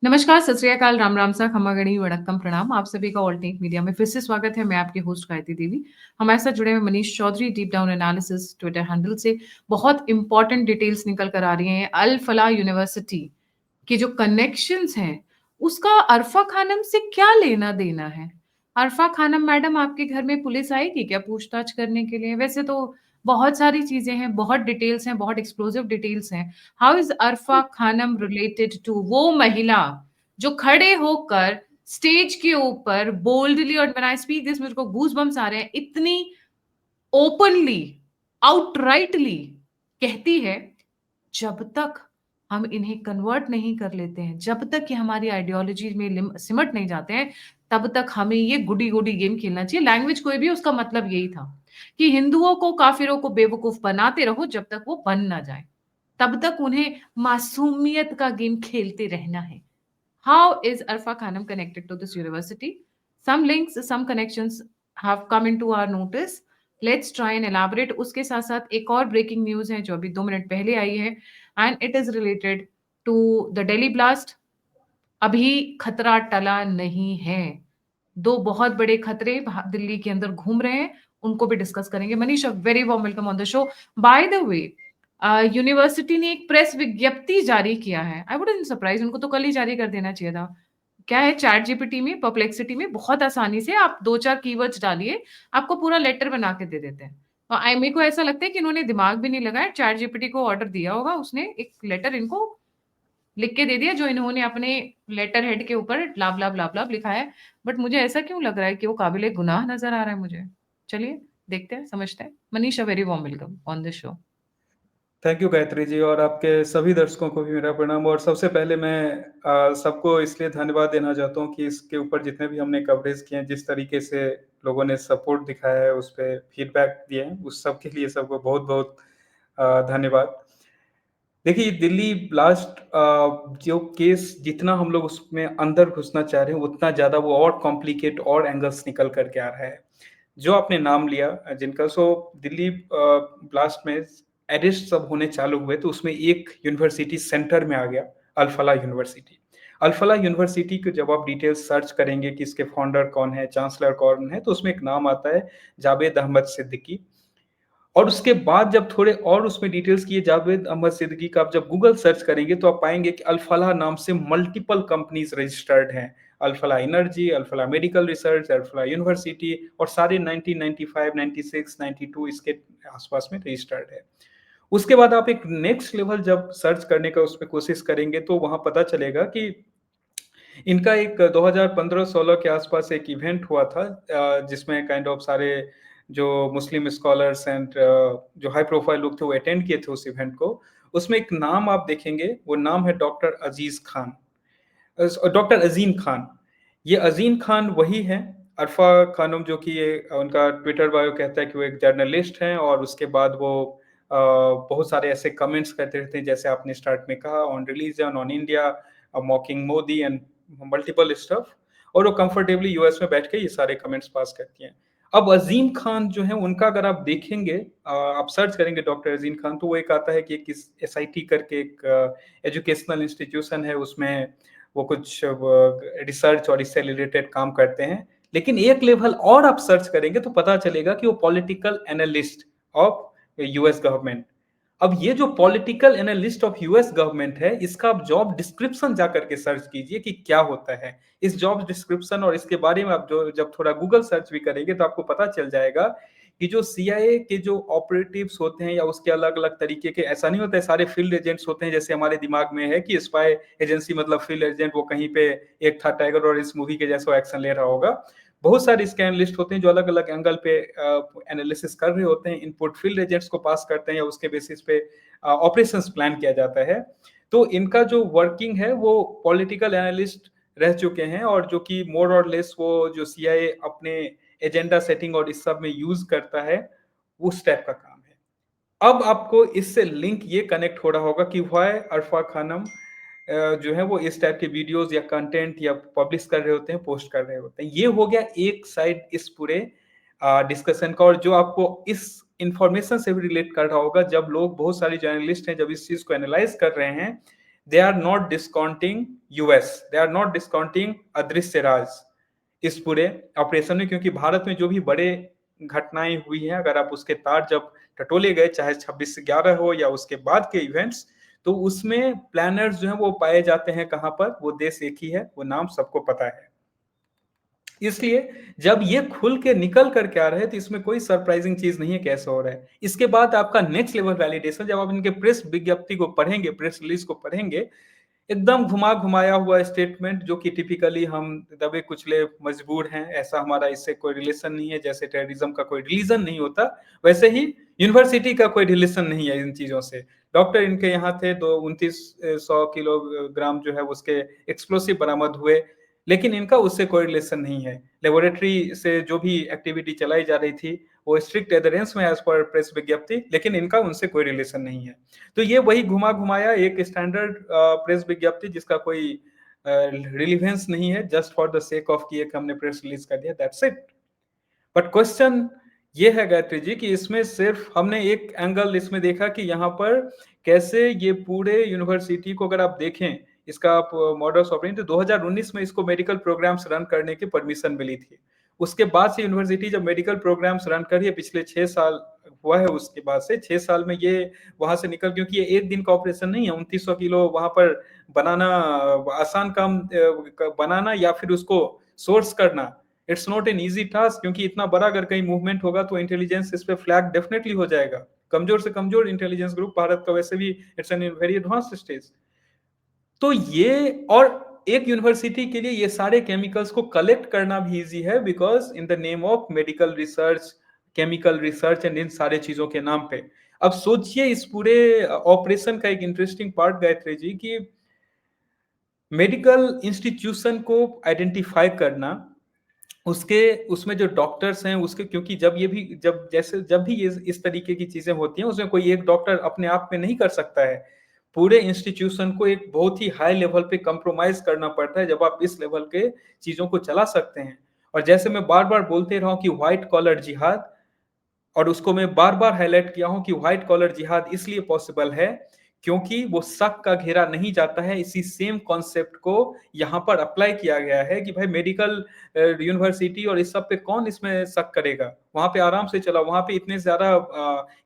नमस्कार, सत श्री अकाल, राम राम सा, खमा गणी, वड़क्कम प्रणाम। आप सभी का ऑल्टरनेट मीडिया में फिर से स्वागत है। मैं आपकी होस्ट गायत्री देवी। हमारे साथ जुड़े हुए Manish Chaudhary deep down analysis Twitter handle से बहुत इंपॉर्टेंट डिटेल्स निकल कर आ रही हैं। अल फलाह यूनिवर्सिटी के जो कनेक्शंस हैं, उसका अरफा खानम से क्या लेना देना है? अरफा खानम मैडम, आपके घर में पुलिस आएगी क्या पूछताछ करने के लिए? वैसे तो बहुत सारी चीजें हैं, बहुत डिटेल्स हैं, बहुत एक्सप्लोसिव डिटेल्स हैं। How is Arfa Khanam related to वो महिला जो खड़े होकर स्टेज के ऊपर बोल्डली, और व्हेन आई स्पीक दिस मेरे को गूज बम्स आ रहे हैं, इतनी ओपनली, आउटराइटली कहती है, जब तक हम इन्हें कन्वर्ट नहीं कर लेते हैं, जब तक कि हमारी आइडियोलॉजी में सिमट नहीं जाते हैं, तब तक हमें ये गुडी गुडी गेम खेलना चाहिए। लैंग्वेज कोई भी, उसका मतलब यही था कि हिंदुओं को, काफिरों को बेवकूफ बनाते रहो जब तक वो बन ना जाए, तब तक उन्हें मासूमियत का गेम खेलते रहना है। How is Arfa Khanum connected to this university? Some links, some connections have come into our notice. Let's try and elaborate. उसके साथ साथ एक और ब्रेकिंग न्यूज है जो अभी 2 मिनट पहले आई है, and it is related to the Delhi blast. अभी खतरा टला नहीं है। दो बहुत बड़े खतरे दिल्ली के अंदर घूम रहे हैं, उनको भी डिस्कस करेंगे। Manish, very warm welcome on the show. By the way, university ने एक प्रेस विज्ञप्ति जारी किया है। आई वुडंट सरप्राइज, उनको तो कल ही जारी कर देना चाहिए था। क्या है, चैट जीपीटी में, परप्लेक्सिटी में बहुत आसानी से आप 2-4 कीवर्ड्स डालिए, आपको पूरा लेटर बना के दे देते हैं। और आई मेरे को ऐसा लगता है कि इन्होंने दिमाग भी नहीं लगाया, चैट जीपीटी को ऑर्डर दिया होगा, उसने एक लेटर इनको लिख के दे दिया जो इन्होंने अपने लेटर हेड के ऊपर ब्ला ब्ला ब्ला ब्ला लिखा है। बट मुझे ऐसा क्यों लग रहा है कि वो काबिले गुनाह नजर आ रहा है मुझे। चलिए देखते हैं, समझते हैं। Manisha, very warm welcome on this show. Thank you Gayatri ji, और आपके सभी दर्शकों को भी मेरा प्रणाम। और सबसे पहले मैं सबको इसलिए धन्यवाद देना चाहता हूँ कि इसके ऊपर जितने भी हमने कवरेज किए हैं, जिस तरीके से लोगों ने सपोर्ट दिखाया है, उस पर फीडबैक दिए हैं, उस सब के लिए सबको बहुत बहुत धन्यवाद। देखिए, दिल्ली ब्लास्ट जो केस, जितना हम लोग उसमें अंदर घुसना चाह रहे हैं, उतना ज़्यादा वो और कॉम्प्लिकेट और एंगल्स निकल करके आ रहा है। जो आपने नाम लिया जिनका, सो दिल्ली ब्लास्ट में अरेस्ट सब होने चालू हुए, तो उसमें एक यूनिवर्सिटी सेंटर में आ गया, अल फलाह यूनिवर्सिटी। अल फलाह यूनिवर्सिटी को जब आप डिटेल्स सर्च करेंगे कि इसके फाउंडर कौन है, चांसलर कौन है, तो उसमें एक नाम आता है, जावेद अहमद सिद्दीकी। और उसके बाद जब थोड़े और उसमें डिटेल्स किए जावेद अहमद सिद्दीकी का, आप जब गूगल सर्च करेंगे तो आप पाएंगे कि अल फलाह नाम से मल्टीपल कंपनीज रजिस्टर्ड हैं। अल फलाह एनर्जी, अल फलाह मेडिकल रिसर्च, अल फलाह यूनिवर्सिटी, और सारे 1995, 96, 92 इसके आसपास में रजिस्टर्ड है। उसके बाद आप एक नेक्स्ट लेवल जब सर्च करने का उसमें कोशिश करेंगे, तो वहां पता चलेगा कि इनका एक 2015-16 के आसपास एक इवेंट हुआ था, जिसमें काइंड ऑफ सारे जो मुस्लिम स्कॉलर्स एंड जो हाई प्रोफाइल लोग थे वो अटेंड किए थे उस इवेंट को। उसमें एक नाम आप देखेंगे, वो नाम है डॉक्टर अजीज खान, डॉक्टर अजीम खान। ये अजीम खान वही है, अरफा खानम, जो कि ये उनका ट्विटर बायो कहता है कि वो एक जर्नलिस्ट हैं, और उसके बाद वो बहुत सारे ऐसे कमेंट्स करते रहते हैं, जैसे आपने स्टार्ट में कहा, on religion, on India, मॉकिंग Modi and multiple stuff. और वो कंफर्टेबली यूएस में बैठ के ये सारे कमेंट्स पास करती हैं। अब अजीम खान जो है, उनका अगर आप देखेंगे, आप सर्च करेंगे डॉक्टर अजीम खान, तो वो एक आता है कि एक एसआईटी करके एक एजुकेशनल इंस्टीट्यूशन है, उसमें वो कुछ रिसर्च और इससे रिलेटेड काम करते हैं। लेकिन एक लेवल और आप सर्च करेंगे तो पता चलेगा कि वो political analyst of US government. अब ये जो political analyst of US government है, इसका आप जॉब डिस्क्रिप्शन जाकर के सर्च कीजिए कि क्या होता है इस जॉब डिस्क्रिप्शन, और इसके बारे में आप जो जब थोड़ा गूगल सर्च भी करेंगे तो आपको पता चल जाएगा कि जो सीआईए के जो ऑपरेटिव्स होते हैं, या उसके अलग अलग तरीके के, ऐसा नहीं होता है सारे फील्ड एजेंट्स होते हैं, जैसे हमारे दिमाग में है कि स्पाई एजेंसी मतलब फील्ड एजेंट, वो कहीं पे एक था टाइगर और इस मूवी के जैसा एक्शन ले रहा होगा। बहुत सारे स्कैन लिस्ट होते हैं जो अलग अलग एंगल पे एनालिसिस कर रहे होते हैं, इनपुट फील्ड एजेंट्स को पास करते हैं, या उसके बेसिस पे ऑपरेशंस प्लान किया जाता है। तो इनका जो वर्किंग है वो पॉलिटिकल एनालिस्ट रह चुके हैं, और जो कि मोर और लेस वो जो सीआईए अपने एजेंडा सेटिंग और इस सब में यूज करता है, उस टाइप का काम है। अब आपको इससे लिंक ये कनेक्ट हो रहा होगा कि व्हाई अरफा खानम जो है वो इस टाइप के वीडियोस या कंटेंट या पब्लिश कर रहे होते हैं, पोस्ट कर रहे होते हैं। ये हो गया एक साइड इस पूरे डिस्कशन का। और जो आपको इस इंफॉर्मेशन से भी रिलेट कर रहा होगा, जब लोग, बहुत सारे जर्नलिस्ट हैं, जब इस चीज को एनालाइज कर रहे हैं, they are not discounting US, they are not discounting अदृश्य राज इस पूरे ऑपरेशन में, क्योंकि भारत में जो भी बड़े घटनाएं हुई हैं, अगर आप उसके तार जब टटोले गए, चाहे 26/11 हो या उसके बाद के इवेंट्स, तो उसमें प्लानर्स जो हैं वो पाए जाते हैं कहां पर? वो देश एक ही है, वो नाम सबको पता है। इसलिए जब ये खुल के निकल कर के आ रहे हैं तो इसमें कोई सरप्राइजिंग चीज नहीं है कैसे हो रहा है। इसके बाद आपका नेक्स्ट लेवल वैलिडेशन, जब आप इनके प्रेस विज्ञप्ति को पढ़ेंगे, प्रेस रिलीज को पढ़ेंगे, एकदम घुमा घुमाया हुआ स्टेटमेंट जो कि टिपिकली हम दबे कुचले मजबूर हैं, ऐसा हमारा इससे कोई रिलेशन नहीं है। जैसे टेररिज्म का कोई रिलीजन नहीं होता, वैसे ही यूनिवर्सिटी का कोई रिलेशन नहीं है इन चीजों से। डॉक्टर इनके यहाँ थे, 2900 किलोग्राम जो है उसके एक्सप्लोसिव बरामद हुए, लेकिन इनका उससे कोई रिलेशन नहीं है। लेबोरेटरी से जो भी एक्टिविटी चलाई जा रही थी वो स्ट्रिक्ट एडहेरेंस में एज पर प्रेस विज्ञप्ति, लेकिन इनका उनसे कोई रिलेशन नहीं है। तो ये वही घुमा घुमाया एक स्टैंडर्ड प्रेस विज्ञप्ति जिसका कोई रिलीवेंस नहीं है, just for the sake of कि एक हमने प्रेस रिलीज कर दिया, दैट्स इट। बट क्वेश्चन ये है गायत्री जी कि इसमें सिर्फ हमने एक एंगल इसमें देखा कि यहाँ पर कैसे ये पूरे यूनिवर्सिटी को अगर आप देखें, इसका आप मॉडल्स ऑपरेटिंग, तो 2019 में इसको मेडिकल प्रोग्राम्स रन करने की परमिशन मिली थी। उसके बाद से यूनिवर्सिटी जब मेडिकल प्रोग्राम्स रन कर रही है, पिछले 6 साल हुआ है, उसके बाद से 6 साल में ये वहां से निकल, क्योंकि ये एक दिन का ऑपरेशन नहीं है। 2900 किलो वहां पर बनाना आसान काम, बनाना या फिर उसको सोर्स करना, it's not an easy task, क्योंकि इतना बड़ा अगर कहीं मूवमेंट होगा तो इंटेलिजेंस इस पे फ्लैग डेफिनेटली हो जाएगा। कमजोर से कमजोर इंटेलिजेंस ग्रुप भारत का वैसे भी it's an very advance stage. तो ये, और एक यूनिवर्सिटी के लिए ये सारे केमिकल्स को कलेक्ट करना भी इजी है, because in the name of medical research, chemical research and in सारे चीजों के नाम पे। अब सोचिए इस पूरे ऑपरेशन का एक इंटरेस्टिंग पार्ट गायत्री जी की मेडिकल इंस्टीट्यूशन को आइडेंटिफाई करना, उसके उसमें जो डॉक्टर्स हैं उसके, क्योंकि जब ये भी जब भी ये इस तरीके की चीजें होती हैं, उसमें कोई एक डॉक्टर अपने आप में नहीं कर सकता है। पूरे इंस्टीट्यूशन को एक बहुत ही हाई लेवल पे कंप्रोमाइज करना पड़ता है जब आप इस लेवल के चीजों को चला सकते हैं। और जैसे मैं बार बार बोलते रहा हूं कि व्हाइट कॉलर जिहाद, और उसको मैं बार बार हाईलाइट किया हूं कि व्हाइट कॉलर जिहाद इसलिए पॉसिबल है क्योंकि वो शक का घेरा नहीं जाता है। इसी सेम कॉन्सेप्ट को यहां पर अप्लाई किया गया है कि भाई मेडिकल यूनिवर्सिटी और इस सब पे कौन इसमें शक करेगा, वहां पे आराम से चला, वहां पे इतने ज्यादा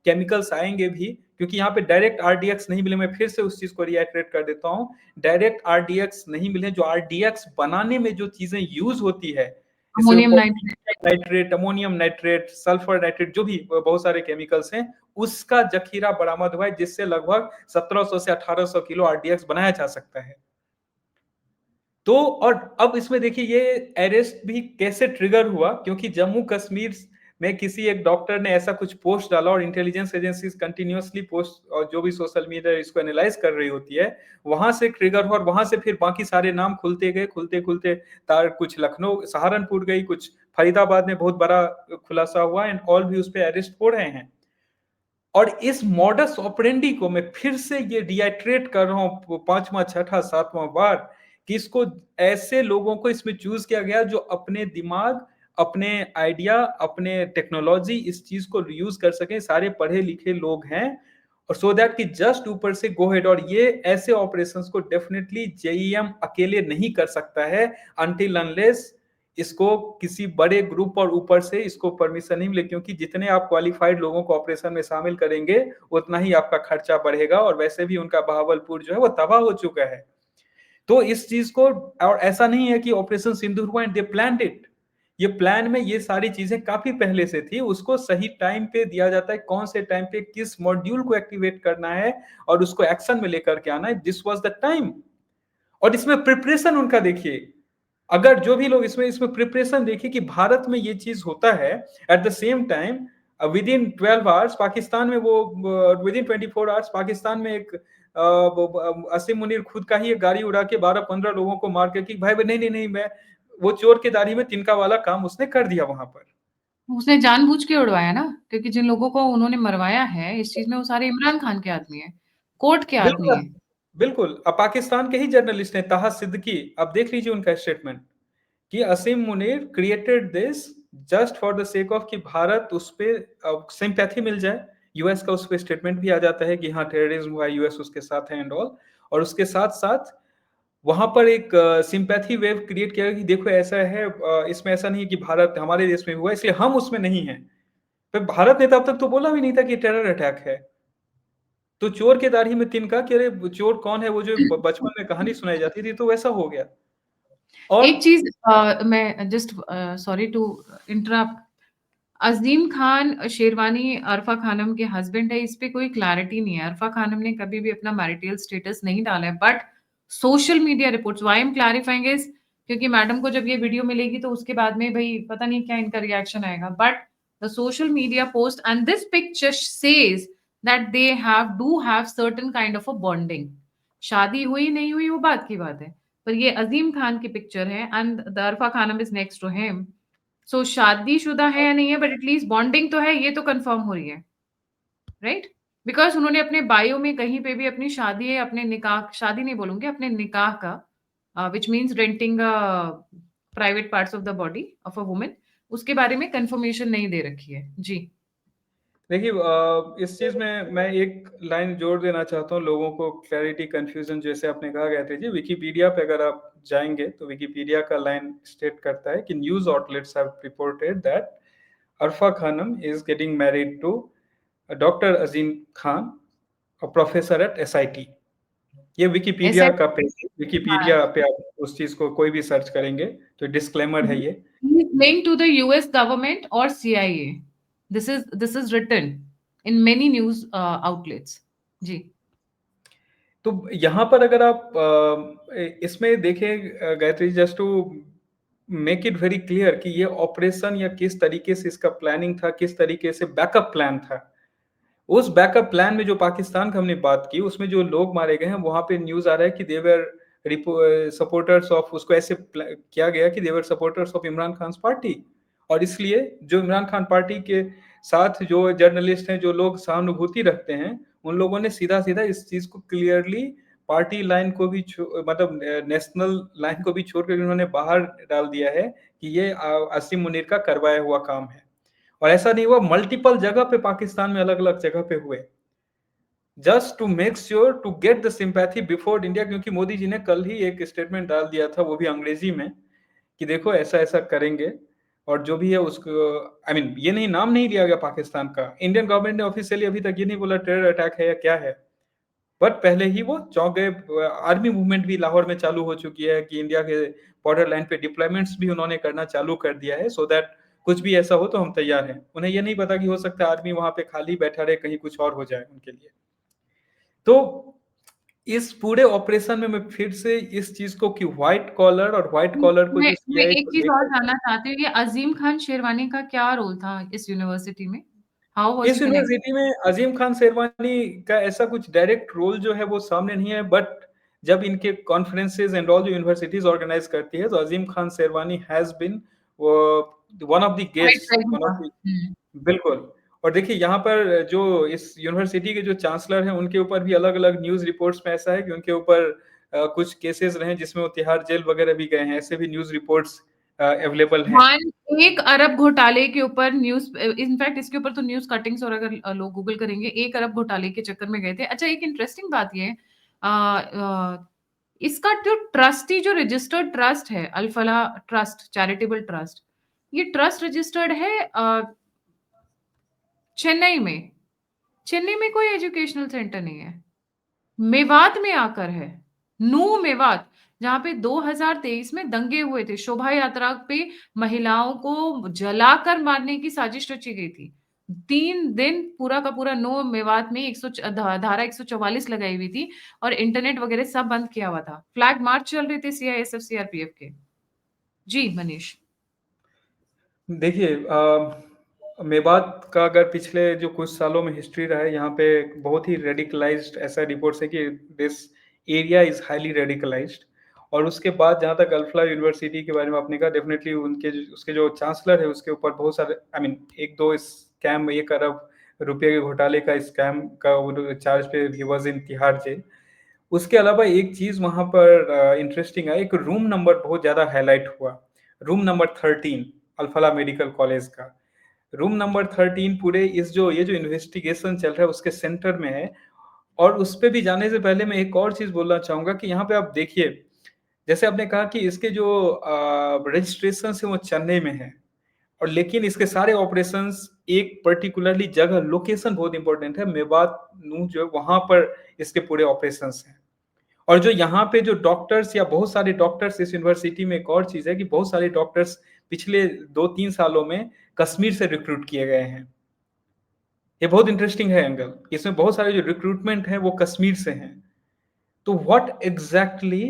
केमिकल्स आएंगे भी, क्योंकि यहाँ पे डायरेक्ट आरडीएक्स नहीं मिले। मैं फिर से उस चीज को रिएटरेट कर देता हूँ, डायरेक्ट आरडीएक्स नहीं मिले। जो आरडीएक्स बनाने में जो चीजें यूज होती है, जैसे ammonium nitrate. Nitrate, ammonium nitrate, sulphur nitrate, जो भी बहुत सारे केमिकल्स हैं, उसका जखीरा बरामद हुआ है जिससे लगभग 1700 से 1800 किलो आरडीएक्स बनाया जा सकता है। तो और अब इसमें देखिए ये अरेस्ट भी कैसे ट्रिगर हुआ, क्योंकि जम्मू कश्मीर में किसी एक डॉक्टर ने ऐसा कुछ पोस्ट डाला, और इंटेलिजेंस एजेंसीज कंटिन्यूअसली पोस्ट और जो भी सोशल मीडिया इसको एनालाइज कर रही होती है, वहां से ट्रिगर हुआ, और वहां से फिर बाकी सारे नाम खुलते गए, खुलते खुलते तार कुछ लखनऊ सहारनपुर गई, कुछ फरीदाबाद में बहुत बड़ा खुलासा हुआ, एंड ऑल भी उस पर अरेस्ट हो रहे हैं। और इस मॉडस ऑपरेंडी को मैं फिर से ये रिएटरेट कर रहा हूं 5वां 6ठा 7वां बार, कि इसको ऐसे लोगों को इसमें चूज किया गया जो अपने दिमाग, अपने आइडिया, अपने टेक्नोलॉजी इस चीज को यूज कर सके, सारे पढ़े लिखे लोग हैं, और सो दैट कि जस्ट ऊपर से गो हेड। और ये ऐसे ऑपरेशंस को डेफिनेटली जेईएम अकेले नहीं कर सकता है अनटिल अनलेस इसको किसी बड़े ग्रुप और ऊपर से इसको परमिशन नहीं मिले, क्योंकि जितने आप क्वालिफाइड लोगों को ऑपरेशन में शामिल करेंगे उतना ही आपका खर्चा बढ़ेगा, और वैसे भी उनका बहावलपुर जो है वो तबाह हो चुका है। तो इस चीज को, और ऐसा नहीं है कि ऑपरेशन सिंदूर हुआ एंड दे प्लान्ड इट, ये प्लान में ये सारी चीजें काफी पहले से थी, उसको सही टाइम पे दिया जाता है, कौन से टाइम पे किस मॉड्यूल को एक्टिवेट करना है और उसको एक्शन में लेकर के आना है, दिस वाज द टाइम। और इसमें प्रिपरेशन उनका देखिए, अगर जो भी लोग इसमें प्रिपरेशन देखिए कि भारत में ये चीज होता है, at the same time with in 12 hours Pakistan में वो, विद इन 24 आवर्स पाकिस्तान में एक असीम मुनीर खुद का ही एक गाड़ी उड़ा के 12-15 लोगों को मार के कि भाई नहीं नहीं नहीं, मैं वो चोर के दाढ़ी में तिनका वाला काम उसने कर दिया वहां पर। उसने जानबूझ के उड़वाया ना, क्योंकि जिन लोगों को उन्होंने मरवाया है इस चीज में, वो सारे इमरान खान के आदमी है, कोर्ट के आदमी बिल्कुल, है। बिल्कुल। अब पाकिस्तान के ही जर्नलिस्ट हैं ताहा सिद्दीकी, अब देख लीजिए उनका स्टेटमेंट कि Asim Munir created this just for the sake of कि भारत उस पे सिंपैथी मिल जाए। यूएस का उस पे स्टेटमेंट भी आ जाता है कि हाँ टेररिज्म हुआ, यूएस उसके साथ है एंड ऑल, और उसके साथ-साथ वहाँ पर एक सिम्पैथी वेव क्रिएट किया कि देखो ऐसा है, इसमें ऐसा नहीं है कि भारत हमारे देश में हुआ इसलिए हम उसमें नहीं हैं। तो भारत ने तब तक तो बोला भी नहीं था कि टेरर अटैक है। तो चोर के दाढ़ी में तिनका कि अरे चोर कौन है, वो जो बचपन में कहानी सुनाई जाती थी, तो वैसा हो गया। और एक चीज़ मैं जस्ट सॉरी टू इंटरप्ट। अज़ीम खान शेरवानी अरफा खानम के हस्बैंड है, इस पे कोई क्लैरिटी नहीं है। अरफा खानम ने कभी भी अपना मैरिटल स्टेटस नहीं डाला है, but social media reports, why I am clarifying is क्योंकि मैडम को जब ये वीडियो मिलेगी तो उसके बाद में भाई पता नहीं क्या इनका रिएक्शन आएगा, but the social media post and this picture says that they have do have certain kind of a bonding. शादी हुई नहीं हुई वो बात की बात है, पर ये अजीम खान की पिक्चर है and the Arfa Khanam is next to him. So शादीशुदा है या नहीं है, बट एटलीस्ट बॉन्डिंग तो है, ये तो कंफर्म हो रही है, राइट? बिकॉज़ उन्होंने अपने बायो में कहीं पे भी अपनी शादी है, अपने निकाह, शादी नहीं बोलूँगी, अपने निकाह का which means renting private parts of the body of a woman, उसके बारे में कन्फर्मेशन नहीं दे रखी है। जी। देखिए इस चीज़ में मैं एक लाइन जोड़ देना चाहता हूँ लोगों को क्लैरिटी कंफ्यूजन, जैसे आपने कहा गायत्री जी, विकिपीडिया पे अगर आप जाएंगे तो विकिपीडिया का लाइन स्टेट करता है कि news outlets have reported that Arfa Khanam is getting married to doctor Azeem Khan, a professor at SIT. ये ऐसा विकिपीडिया का पेज, हाँ। विकिपीडिया पे आप उस चीज़ को कोई भी सर्च करेंगे तो डिस्क्लेमर है ये। He is linked to the US government or CIA. This is written in many news outlets. जी। तो यहाँ पर अगर आप इसमें देखें Gayatri, just to make it very clear कि ये ऑपरेशन या किस तरीके से इसका प्लानिंग था, किस तरीके से बैकअप प्लान था। उस बैकअप प्लान में जो पाकिस्तान का हमने बात की, उसमें जो लोग मारे गए हैं, वहां पे न्यूज आ रहा है कि देवर सपोर्टर्स ऑफ, उसको ऐसे किया गया कि देवर supporters of Imran Khan party, और इसलिए जो इमरान खान पार्टी के साथ जो जर्नलिस्ट हैं, जो लोग सहानुभूति रखते हैं, उन लोगों ने सीधा सीधा इस चीज को क्लियरली पार्टी लाइन को भी मतलब नेशनल लाइन को भी छोड़कर उन्होंने बाहर डाल दिया है कि ये आसिम मुनीर का करवाया हुआ काम है। और ऐसा नहीं हुआ, मल्टीपल जगह पे पाकिस्तान में अलग अलग जगह पे हुए, just to make sure to get the sympathy before India. क्योंकि मोदी जी ने कल ही एक स्टेटमेंट डाल दिया था, वो भी अंग्रेजी में, कि देखो ऐसा ऐसा करेंगे, और जो भी है उसको आई मीन ये नहीं, नाम नहीं लिया गया पाकिस्तान का। इंडियन गवर्नमेंट ने ऑफिशियली अभी तक ये नहीं बोला टेरर अटैक है या क्या है, बट पहले ही वो चौंक गए। आर्मी मूवमेंट भी लाहौर में चालू हो चुकी है कि इंडिया के बॉर्डर लाइन पे डिप्लॉयमेंट्स भी उन्होंने करना चालू कर दिया है, सो दैट कुछ भी ऐसा हो तो हम तैयार हैं। उन्हें ये नहीं पता कि हो सकता है आर्मी वहां पे खाली बैठा रहे, कहीं कुछ और हो जाए उनके लिए। तो इस पूरे ऑपरेशन में मैं फिर से इस चीज को कि व्हाइट कॉलर और व्हाइट कॉलर को मैं जो मैं सीआईए एक को चीज और लेकर, जानना चाहती हूँ, ये अजीम खान शेरवानी का क्या रोल था इस यूनिवर्सिटी में? हाउ वाज इस ही कनेक्टेड? यूनिवर्सिटी में अजीम खान शेरवानी का ऐसा कुछ डायरेक्ट रोल जो है वो सामने नहीं है, बट जब इनके कॉन्फ्रेंसेज एंड ऑल जो यूनिवर्सिटीज ऑर्गेनाइज करती है, तो Azeem Khan Sherwani has been one of the right guest, side one था। ऑफ द, बिल्कुल। और देखिए यहाँ पर जो इस यूनिवर्सिटी के जो चांसलर हैं, उनके ऊपर भी अलग अलग न्यूज रिपोर्ट्स में ऐसा है कि उनके ऊपर कुछ केसेस रहे जिसमें वो तिहाड़ जेल वगैरह भी गए हैं, ऐसे भी न्यूज रिपोर्ट्स अवेलेबल हैं। 1 अरब घोटाले के ऊपर न्यूज़, इनफैक्ट इसके ऊपर तो न्यूज़ कटिंग्स, और अगर लोग गूगल करेंगे 1 अरब घोटाले के चक्कर में गए थे। अच्छा, एक इंटरेस्टिंग बात ये है, इसका जो ट्रस्टी, जो रजिस्टर्ड ट्रस्ट है, अल फलाह ट्रस्ट, चैरिटेबल ट्रस्ट, ये ट्रस्ट रजिस्टर्ड है चेन्नई में। चेन्नई में कोई एजुकेशनल सेंटर नहीं है। मेवात में आकर है, नू मेवात, जहाँ पे 2023 में दंगे हुए थे, शोभा यात्रा पे महिलाओं को जलाकर मारने की साजिश रची गई थी। 3 दिन पूरा का पूरा नो मेवात में धारा 144 लगाई हुई थी और इंटरनेट वगैरह सब बंद किया हुआ था। फ्लैग मार्च चल रहे थे सीआईएसएफ सीआरपीएफ के। जी मनीष। देखिए मेवात का अगर पिछले जो कुछ सालों में हिस्ट्री रहा है, यहाँ पे बहुत ही रेडिकलाइज्ड ऐसा रिपोर्ट्स है कि this area is highly radicalised. और उसके बाद जहाँ तक अल्फला यूनिवर्सिटी के बारे में आपने कहा, डेफिनेटली उनके उसके जो चांसलर है उसके ऊपर बहुत सारे आई मीन एक दो स्कैम, 1 अरब रुपये के घोटाले का स्कैम का चार्ज पे he was in Tihar jail. उसके अलावा एक चीज वहां पर इंटरेस्टिंग है, एक रूम नंबर बहुत ज्यादा हाईलाइट हुआ, room number 13 Alfalah medical college का। रूम नंबर 13 पूरे इस जो ये जो इन्वेस्टिगेशन चल रहा है उसके सेंटर में है। और उस पे भी जाने से पहले मैं एक और चीज़ बोलना चाहूँगा कि यहाँ पे आप देखिए, जैसे आपने कहा कि इसके जो रजिस्ट्रेशंस हैं वो चेन्नई में हैं और लेकिन इसके सारे ऑपरेशंस एक पर्टिकुलरली जगह लोकेशन बहुत इंपॉर्टेंट है, मेवात नूह जो है वहाँ पर इसके पूरे ऑपरेशंस हैं। और जो यहाँ पे जो डॉक्टर्स या बहुत सारे डॉक्टर्स इस यूनिवर्सिटी में एक और चीज़ है कि बहुत सारे डॉक्टर्स पिछले 2-3 सालों में कश्मीर से रिक्रूट किए गए हैं। ये बहुत इंटरेस्टिंग है एंगल, इसमें बहुत सारे जो रिक्रूटमेंट हैं वो कश्मीर से हैं। तो व्हाट एग्जैक्टली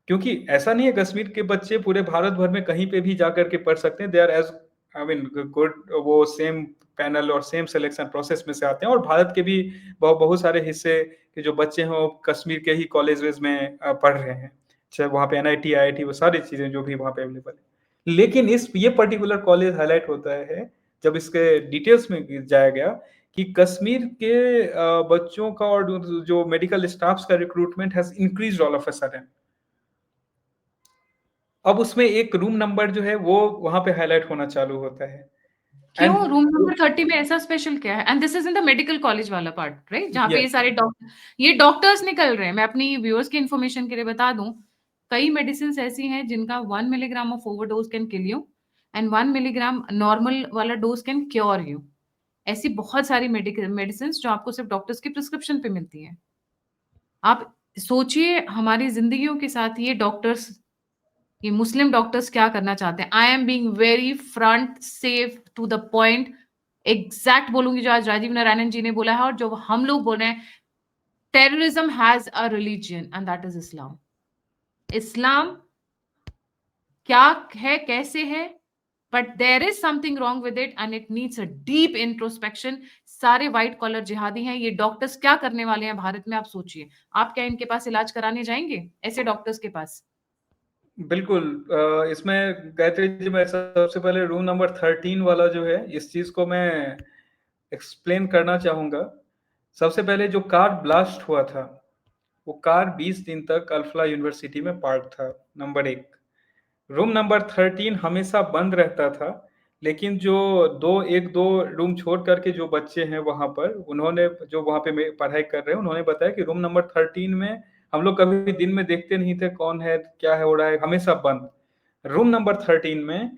क्योंकि ऐसा नहीं है कश्मीर के बच्चे पूरे भारत भर में कहीं पे भी जाकर के पढ़ सकते हैं, they are as I mean good, वो सेम पैनल और सेम सिलेक्शन प्रोसेस में से आते हैं और भारत के भी बहुत सारे हिस्से के जो बच्चे हैं वो कश्मीर के ही कॉलेजेस में पढ़ रहे हैं, चाहे वहाँ पे एनआईटी आईआईटी वो सारी चीज़ें जो भी वहाँ पे अवेलेबल है। लेकिन इस ये पर्टिकुलर कॉलेज हाईलाइट होता है जब इसके डिटेल्स में जाया गया कि कश्मीर के बच्चों का और जो मेडिकल स्टाफ्स का recruitment has increased all of a sudden. अब उसमें एक रूम नंबर जो है वो वहां पे हाईलाइट होना चालू होता है क्यों एंड रूम नंबर 30 में ऐसा स्पेशल क्या है? And this is in the medical college वाला पार्ट, राइट, जहाँ पे यस ये डॉक्टर्स निकल रहे हैं। मैं अपनी व्यूअर्स की इन्फॉर्मेशन के लिए बता दूं, कई मेडिसिन ऐसी हैं जिनका 1 milligram of overdose can kill you and 1 milligram normal वाला डोज कैन क्योर यू। ऐसी बहुत सारी मेडिकल मेडिसिन जो आपको सिर्फ डॉक्टर्स की प्रिस्क्रिप्शन पे मिलती है। आप सोचिए हमारी जिंदगियों के साथ ये डॉक्टर्स, ये मुस्लिम डॉक्टर्स क्या करना चाहते हैं। I am being very front safe to the point, exact बोलूंगी जो आज राजीव नारायणन जी ने बोला है और जो हम लोग बोल रहे हैं। Terrorism has a religion and that is Islam. Islam क्या है, कैसे है, but there is something wrong with it and it needs a deep introspection. सारे व्हाइट कॉलर जिहादी हैं, ये डॉक्टर्स क्या करने वाले हैं भारत में, आप सोचिए। आप क्या इनके पास इलाज कराने जाएंगे, ऐसे डॉक्टर्स के पास? बिल्कुल। इसमें गायत्री जी मैं सबसे पहले रूम नंबर 13 वाला जो है इस चीज को मैं एक्सप्लेन करना चाहूंगा। सबसे पहले जो कार ब्लास्ट हुआ था वो कार 20 दिन तक अल्फला यूनिवर्सिटी में पार्क था, नंबर एक। रूम नंबर 13 हमेशा बंद रहता था, लेकिन जो एक दो रूम छोड़ करके जो बच्चे हैं वहां पर, उन्होंने जो वहां पे पढ़ाई कर रहे हैं उन्होंने बताया कि रूम नंबर 13 में हम लोग कभी दिन में देखते नहीं थे कौन है क्या है हो रहा है, हमेशा बंद। रूम नंबर 13 में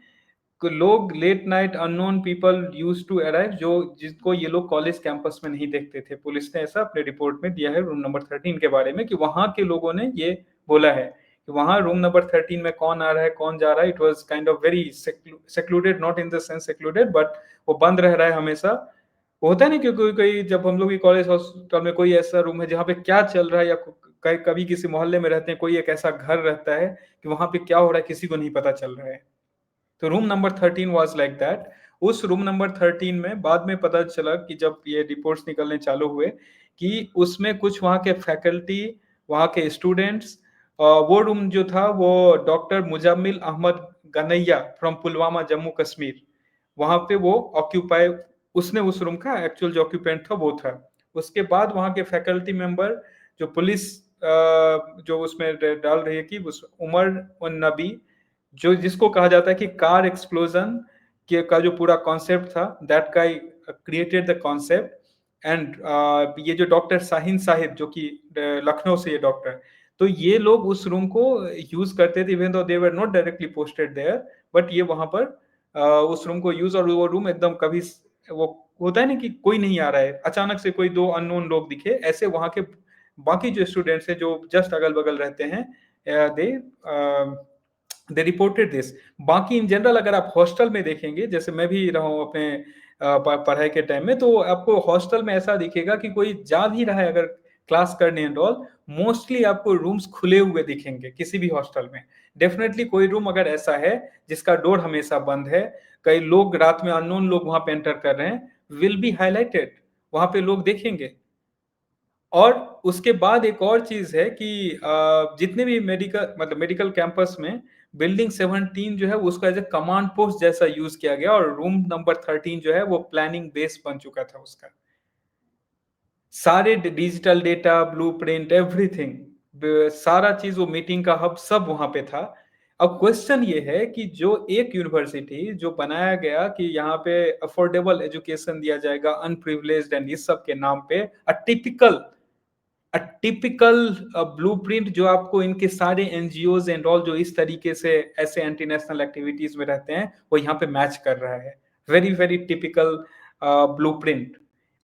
लोग late night unknown people use to arrive, जो जिसको ये लोग कॉलेज कैंपस में नहीं देखते थे। पुलिस ने ऐसा अपने रिपोर्ट में दिया है रूम नंबर 13 के बारे में कि वहां के लोगों ने ये बोला है कि वहां रूम नंबर 13 में कौन आ रहा है कौन जा रहा है। It was kind of very secluded, not in the sense secluded, but वो बंद रह रहा है हमेशा। वो होता है ना कि कोई कोई जब हम लोग की कॉलेज हॉस्पिटल में कोई ऐसा रूम है जहाँ पे क्या चल रहा है, या कभी किसी मोहल्ले में रहते हैं, कोई एक ऐसा घर रहता है कि वहां पे क्या हो रहा है किसी को नहीं पता चल रहा है। तो room number 13 was like that. उस रूम नंबर 13 में बाद में पता चला कि जब ये रिपोर्ट्स निकलने चालू हुए कि उसमें कुछ वहाँ के फैकल्टी, वहाँ के स्टूडेंट्स, वो रूम जो था वो डॉक्टर मुजम्मिल अहमद गनैया फ्रॉम पुलवामा जम्मू कश्मीर, वहाँ पे वो ऑक्यूपाई, उसने उस रूम का एक्चुअल जो ऑक्यूपेंट था वो था। उसके बाद वहाँ के फैकल्टी मेंबर, जो पुलिस जो उसमें डाल रही है कि उस उमर उन नबी, जो जिसको कहा जाता है कि कार एक्सप्लोजन के का जो पूरा कॉन्सेप्ट था, that guy created the concept. And ये जो डॉक्टर शाहीन साहिब जो कि लखनऊ से ये डॉक्टर, तो ये लोग उस रूम को यूज करते थे even though they were not directly posted there, but ये वहां पर उस रूम को यूज, और वो रूम एकदम कभी वो होता है ना कि कोई नहीं आ रहा है, अचानक से कोई दो अननोन लोग दिखे, ऐसे वहां के बाकी जो स्टूडेंट्स हैं जो जस्ट अगल बगल रहते हैं, दे दे रिपोर्टेड दिस। बाकी इन जनरल अगर आप हॉस्टल में देखेंगे, जैसे मैं भी रहा हूँ अपने पढ़ाई के टाइम में, तो आपको हॉस्टल में ऐसा दिखेगा कि कोई जा भी रहा है अगर क्लास करने एंड ऑल, मोस्टली आपको रूम्स खुले हुए दिखेंगे किसी भी हॉस्टल में। डेफिनेटली कोई रूम अगर ऐसा है जिसका डोर हमेशा बंद है, कई लोग रात में अननोन लोग वहां पे एंटर कर रहे हैं, विल बी हाईलाइटेड, वहां पे लोग देखेंगे। और उसके बाद एक और चीज है कि जितने भी मेडिकल कैंपस में बिल्डिंग 17 जो है उसका एज ए कमांड पोस्ट जैसा यूज किया गया, और रूम नंबर 13 जो है वो प्लानिंग बेस बन चुका था उसका। सारे डिजिटल डेटा, ब्लूप्रिंट, एवरीथिंग, सारा चीज, वो मीटिंग का हब सब वहां पे था। अब क्वेश्चन ये है कि जो एक यूनिवर्सिटी जो बनाया गया कि यहाँ पे अफोर्डेबल एजुकेशन दिया जाएगा अनप्रिविलेज्ड एंड इस सब के नाम पे, अ टिपिकल टिपिकल ब्लूप्रिंट जो आपको इनके सारे एनजीओज एंड ऑल जो इस तरीके से ऐसे एंटी नेशनल एक्टिविटीज में रहते हैं वो यहाँ पे मैच कर रहा है। Very very typical blueprint,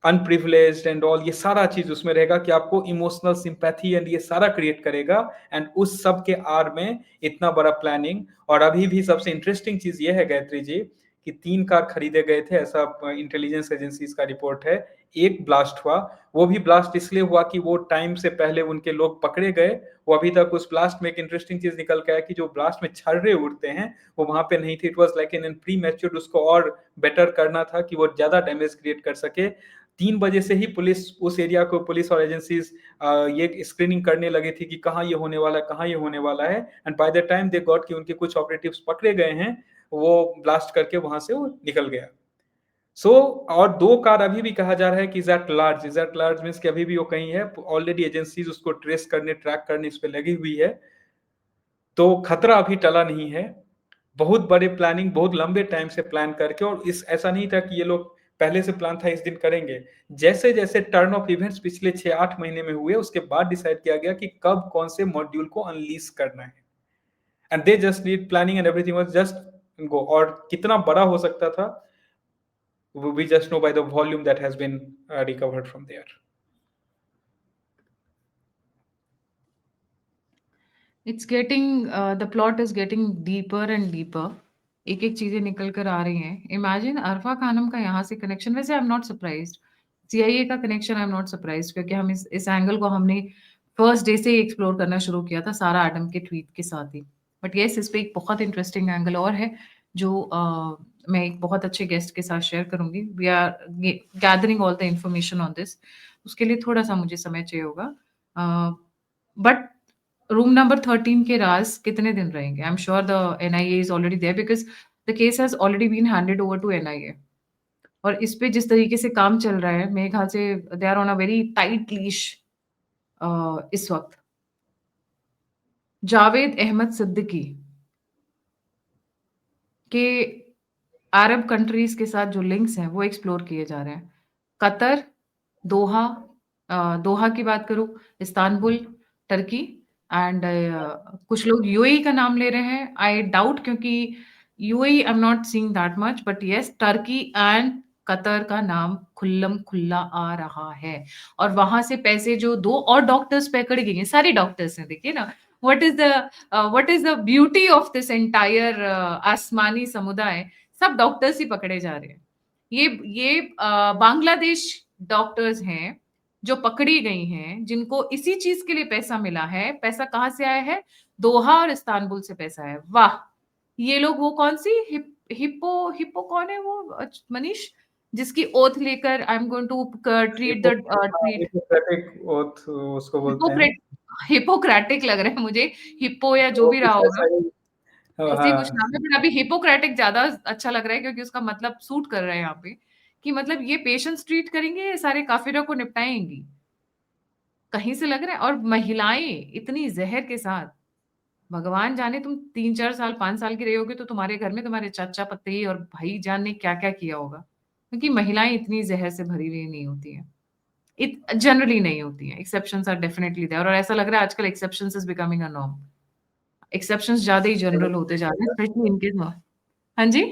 unprivileged and all, ये सारा चीज उसमें रहेगा कि आपको इमोशनल सिंपैथी एंड ये सारा क्रिएट करेगा। एंड उस सब के आर में इतना बड़ा प्लानिंग। और अभी भी सबसे इंटरेस्टिंग चीज ये है गायत्री जी कि 3 कार खरीदे गए थे, ऐसा इंटेलिजेंस एजेंसीज का रिपोर्ट है। एक ब्लास्ट हुआ, वो भी ब्लास्ट इसलिए हुआ कि वो टाइम से पहले उनके लोग पकड़े गए। वो अभी तक उस ब्लास्ट में एक इंटरेस्टिंग चीज निकल के आया कि जो ब्लास्ट में छर्रे उड़ते हैं वो वहां पे नहीं थे। It was like in pre matured, उसको और बेटर करना था कि वो ज्यादा डैमेज क्रिएट कर सके। 3 बजे से ही पुलिस उस एरिया को, पुलिस और एजेंसीज ये स्क्रीनिंग करने लगे थे कि कहाँ ये होने वाला है, कहाँ ये होने वाला है। And by the time they got कि उनके कुछ ऑपरेटिव्स पकड़े गए हैं, वो ब्लास्ट करके वहां से वो निकल गया। सो और 2 कार अभी भी कहा जा रहा है कि इज एट लार्ज मीन्स कि अभी भी वो कहीं है। ऑलरेडी एजेंसीज उसको ट्रेस करने, ट्रैक करने इस पे लगी हुई है। तो खतरा अभी टला नहीं है। बहुत बड़े प्लानिंग, बहुत लंबे टाइम से प्लान करके, और इस ऐसा नहीं था कि ये लोग पहले से प्लान था इस दिन करेंगे। जैसे जैसे टर्न ऑफ इवेंट्स पिछले 6-8 महीने में हुए उसके बाद डिसाइड किया गया कि कब कौन से मॉड्यूल को अनलीज करना है। And they just need planning and everything was just go. और कितना बड़ा हो सकता था we just know by the volume that has been recovered from there. It's getting the plot is getting deeper and deeper. एक एक चीजें निकल कर आ रही हैं। इमेजिन अरफा खानम का यहाँ से कनेक्शन। वैसे I am not surprised, CIA का connection I am not surprised, क्योंकि हम इस एंगल को हमने फर्स्ट डे से ही एक्सप्लोर करना शुरू किया था सारा एडम के ट्वीट के साथ ही। बट येस, इस पे एक बहुत इंटरेस्टिंग एंगल और है जो मैं एक बहुत अच्छे गेस्ट के साथ शेयर करूंगी। We are gathering all the information on this. उसके लिए थोड़ा सा मुझे समय चाहिए होगा। बट रूम नंबर 13 के राज कितने दिन रहेंगे? I am sure the NIA is already there because the case has already been handed over to NIA. और इस पे जिस तरीके से काम चल रहा है, मेरे ख्याल से they are on a very tight leash इस वक़्त। जावेद अहमद सिद्दीकी के अरब कंट्रीज़ के साथ जो लिंक्स हैं, वो एक्सप्लोर किए जा रहे हैं। कतर, दोहा, दोहा की बात करूँ, इस्तांबुल, टर्की एंड कुछ लोग यूएई का नाम ले रहे हैं। आई डाउट, क्योंकि UAE I am not seeing that much, but yes Turkey and Qatar का नाम खुल्लम-खुल्ला आ रहा है। और वहाँ से पैसे जो 2 और डॉक्टर्स पकड़ गए हैं, सारे डॉक्टर्स हैं, देखिए ना, what is the beauty of this entire आसमानी समुदाय, सब डॉक्टर्स ही पकड़े जा रहे हैं। ये बांग्लादेश डॉक्टर्स हैं जो पकड़ी गई हैं, जिनको इसी चीज के लिए पैसा मिला है। पैसा कहाँ से आया है? दोहा और इस्तांबुल से पैसा है। वाह! ये लोग वो कौन सी हिप्पो हिप्पो कौन है वो मनीष, जिसकी ओथ लेकर I am going to treat the treat Hippocratic oath उसको बोलते हैं। हिपोक्रेट हिपोक्रेटिक लग रहा है मुझे, हिप्पो या जो वो भी रहा कुछ होगा। ऐसा ही। ऐसे ही कुछ हाँ, नाम है, बट अभी हिपोक्रेटिक ज़्यादा अच्छा लग रहा है क्योंकि उसका मतलब सूट कर रहा है यहाँ पे, कि मतलब ये पेशेंट्स ट्रीट करेंगे, ये सारे काफिरों को निपटाएँगी। कहीं से लग रहा है। और महिलाएँ इतनी ज़हर के साथ, भगवान जाने तुम 3-4 साल, 5 साल की रही होगी तो तुम्हारे घर में तुम्हारे चाचा पतेई और भाईजान ने क्या-क्या किया होगा। क्योंकि महिलाएँ इतनी ज़हर से भरी हुई नहीं होती हैं। इत जनरली नहीं होती हैं। एक्सेप्शंस आर डेफिनिटली देयर और ऐसा लग रहा है आजकल exceptions is becoming a norm. Exceptions ज़्यादा ही जनरल होते जा रहे हैं, स्पेशली इनके साथ। हाँ जी?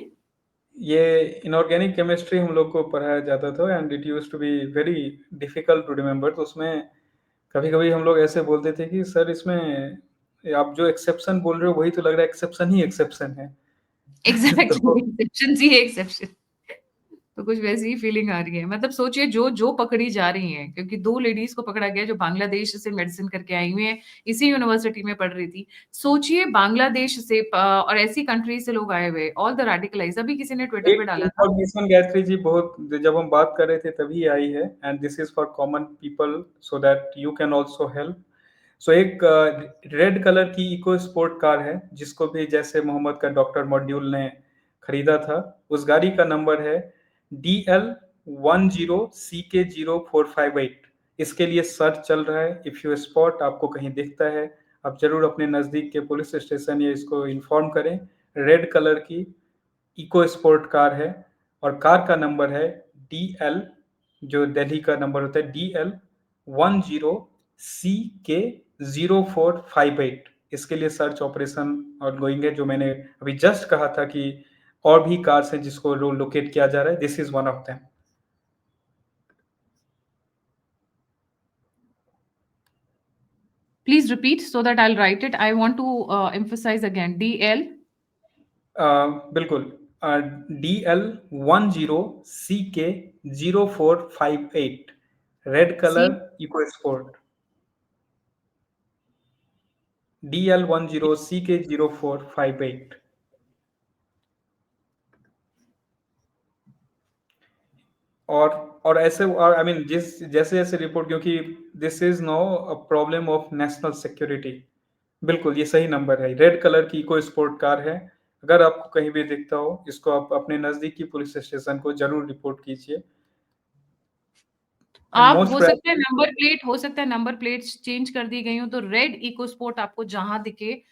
ये इनऑर्गेनिक केमिस्ट्री हम लोग को पढ़ाया जाता था and it used to be very difficult to remember. तो उसमें कभी-कभी हम लोग ऐसे बोलते थे कि सर इसमें आप जो एक्सेप्शन बोल रहे हो वही तो लग रहा है एक्सेप्शन ही एक्सेप्शन है। एग्ज़ैक्टली तो एक्सेप्शंस ही एक्सेप्शन। तो कुछ वैसी ही फीलिंग आ रही है। मतलब सोचिए जो पकड़ी जा रही हैं, क्योंकि 2 लेडीज़ को पकड़ा गया जो बांग्लादेश से मेडिसिन करके आई हुई हैं, इसी यूनिवर्सिटी में पढ़ रही थी। सोचिए बांग्लादेश से और ऐसी कंट्री से लोग आए हुए, ऑल द रेडिकलाइज़्ड। अभी किसी ने ट्विटर एक पे डाला था। इन्फॉर्मेशन गायत्री जी बहुत जब हम बात कर रहे थे तभी आई है and this is for common people so that you can also help. So एक रेड कलर की इको स्पोर्ट कार है जिसको भी जैसे मोहम्मद का डॉक्टर मॉड्यूल ने खरीदा था। उस गाड़ी का नंबर है DL10CK0458। इसके लिए सर्च चल रहा है। इफ यू स्पॉट आपको कहीं दिखता है आप जरूर अपने नजदीक के पुलिस स्टेशन या इसको इन्फॉर्म करें। रेड कलर की इको स्पोर्ट कार है और कार का नंबर है DL, जो दिल्ली का नंबर होता है, DL 10 CK0458। इसके लिए सर्च ऑपरेशन ऑनगोइंग है, जो मैंने अभी जस्ट कहा था कि और भी कार्स हैं जिसको लोकेट किया जा रहा है। This is one of them. Please repeat so that I'll write it. I want to emphasize again. DL बिल्कुल, DL10CK0458, red C colour EcoSport. DL10CK0458। और ऐसे, और आई मीन जिस जैसे जैसे रिपोर्ट, क्योंकि this is no a problem of national security. बिल्कुल ये सही नंबर है। रेड कलर की इको स्पोर्ट कार है। अगर आपको कहीं भी दिखता हो, इसको आप अपने नजदीकी पुलिस स्टेशन को जरूर रिपोर्ट कीजिए। एंड आप मोस्ट हो सकता है नंबर प्लेट, हो सकता है नंबर प्लेट्स चेंज कर दी गई हो, तो रेड इको स्पोर्ट आपको जहां दिखे,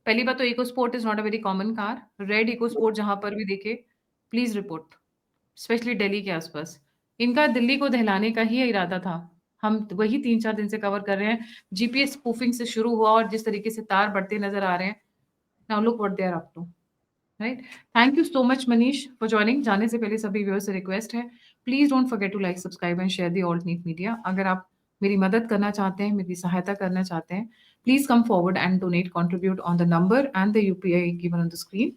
पहली बात तो EcoSport is not a very common car. Red EcoSport जहां पर भी दिखे, प्लीज रिपोर्ट, स्पेशली दिल्ली के आसपास। इनका दिल्ली को दहलाने का ही इरादा था। हम वही 3-4 दिन से कवर कर रहे हैं। जीपीएस स्पूफिंग से शुरू हुआ और जिस तरीके से तार बढ़ते नजर आ रहे हैं, now look what they are up to. Right. Thank you so much Manish for joining. जाने से पहले सभी व्यूअर्स से रिक्वेस्ट है, please don't forget to like, subscribe and share the Alt Neat Media. अगर आप मेरी मदद करना चाहते हैं, मेरी सहायता करना चाहते हैं, please come forward and donate, contribute on the number and the UPI given on the screen.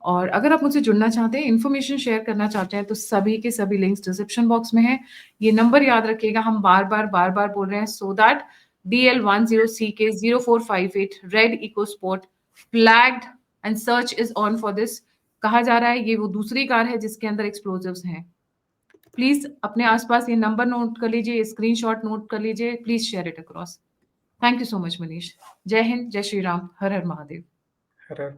और अगर आप मुझसे जुड़ना चाहते हैं, इन्फॉर्मेशन शेयर करना चाहते हैं, तो सभी के सभी लिंक्स डिस्क्रिप्शन बॉक्स में है। ये नंबर याद रखिएगा, हम बार बार बोल रहे हैं, so that DL10CK0458 red EcoSport flagged and search is on for this. कहा जा रहा है ये वो दूसरी कार है जिसके अंदर एक्सप्लोजिव्स हैं। प्लीज अपने आसपास ये नंबर नोट कर लीजिए, स्क्रीनशॉट नोट कर लीजिए, please share it across. Thank you so much Manish. जय हिंद, जय श्री राम, हर हर महादेव। रेड